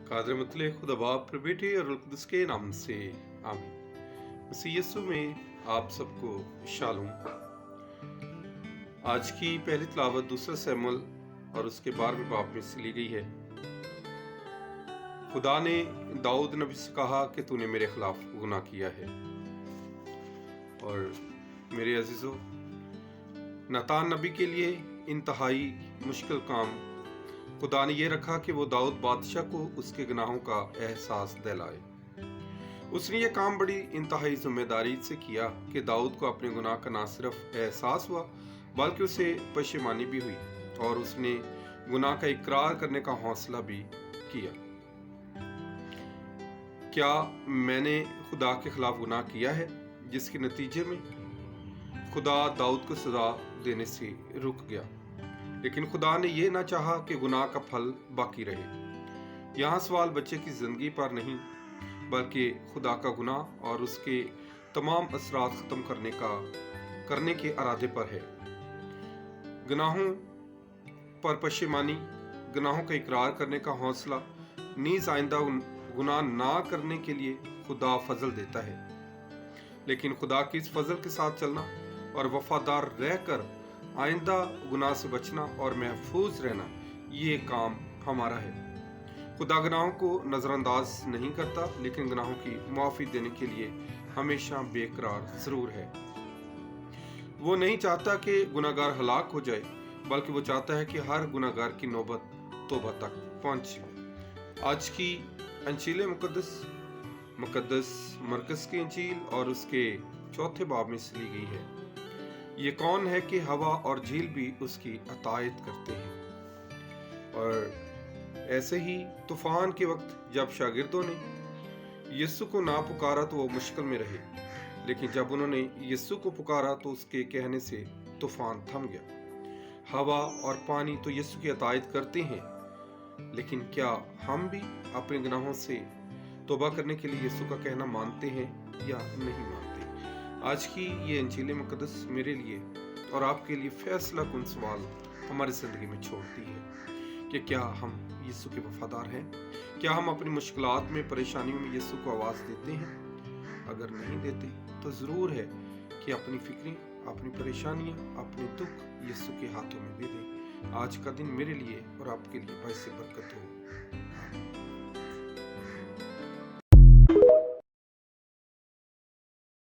कादर मतले खुदा बाप पर बेटे और रूह कुद्दुस के नाम से आमीन। मसीह यीशु में आप सबको शालोम। आज की पहली तिलावत दूसरा शमूएल और उसके 12वें बाब में से ली गई है। खुदा ने दाऊद नबी से कहा कि तूने मेरे खिलाफ गुनाह किया है। और मेरे अजीजों, नातान नबी के लिए इंतहाई मुश्किल काम खुदा ने ये रखा कि वो दाऊद बादशाह को उसके गुनाहों का एहसास दिलाए। उसने ये काम बड़ी इंतहाई जिम्मेदारी से किया कि दाऊद को अपने गुनाह का न सिर्फ एहसास हुआ बल्कि उसे पशेमानी भी हुई और उसने गुनाह का इकरार करने का हौसला भी किया। क्या मैंने खुदा के खिलाफ गुनाह किया है जिसके नतीजे में खुदा दाऊद को सजा देने से रुक गया? लेकिन खुदा ने यह ना चाहा कि गुनाह का फल बाकी रहे। यहाँ सवाल बच्चे की जिंदगी पर नहीं बल्कि खुदा का गुनाह और उसके तमाम असरात खत्म करने के इरादे पर है। गुनाहों पर पशेमानी, गुनाहों का इकरार करने का हौसला, नीज आइंदा गुनाह ना करने के लिए खुदा फजल देता है। लेकिन खुदा की इस फजल के साथ चलना और वफादार रहकर आइंदा गुनाह से बचना और महफूज रहना, ये काम हमारा है। खुदा गुनाहों को नजरअंदाज नहीं करता, लेकिन गुनाहों की माफी देने के लिए हमेशा बेकरार जरूर है। वो नहीं चाहता कि गुनाहगार हलाक हो जाए, बल्कि वो चाहता है कि हर गुनाहगार की नौबत तौबा तक पहुंचे। आज की अंजील मुकद्दस मरकस की अंजील और उसके 4 बाब में से ली गई है। ये कौन है कि हवा और झील भी उसकी अतायत करते हैं। और ऐसे ही तूफान के वक्त जब शागिर्दों ने यीशु को ना पुकारा तो वो मुश्किल में रहे, लेकिन जब उन्होंने यीशु को पुकारा तो उसके कहने से तूफान थम गया। हवा और पानी तो यीशु की अतायत करते हैं, लेकिन क्या हम भी अपने गुनाहों से तौबा करने के लिए यीशु का कहना मानते हैं या नहीं मानते? आज की ये अंजील मुकद्दस मेरे लिए और आपके लिए फैसला कुन सवाल हमारी जिंदगी में छोड़ती है कि क्या हम यीशु के वफादार हैं? क्या हम अपनी मुश्किलात में, परेशानियों में यीशु को आवाज़ देते हैं? अगर नहीं देते तो ज़रूर है कि अपनी फिक्रें, अपनी परेशानियां, अपने दुख यीशु के हाथों में दे दें। आज का दिन मेरे लिए और आपके लिए बाइस बरकत हो।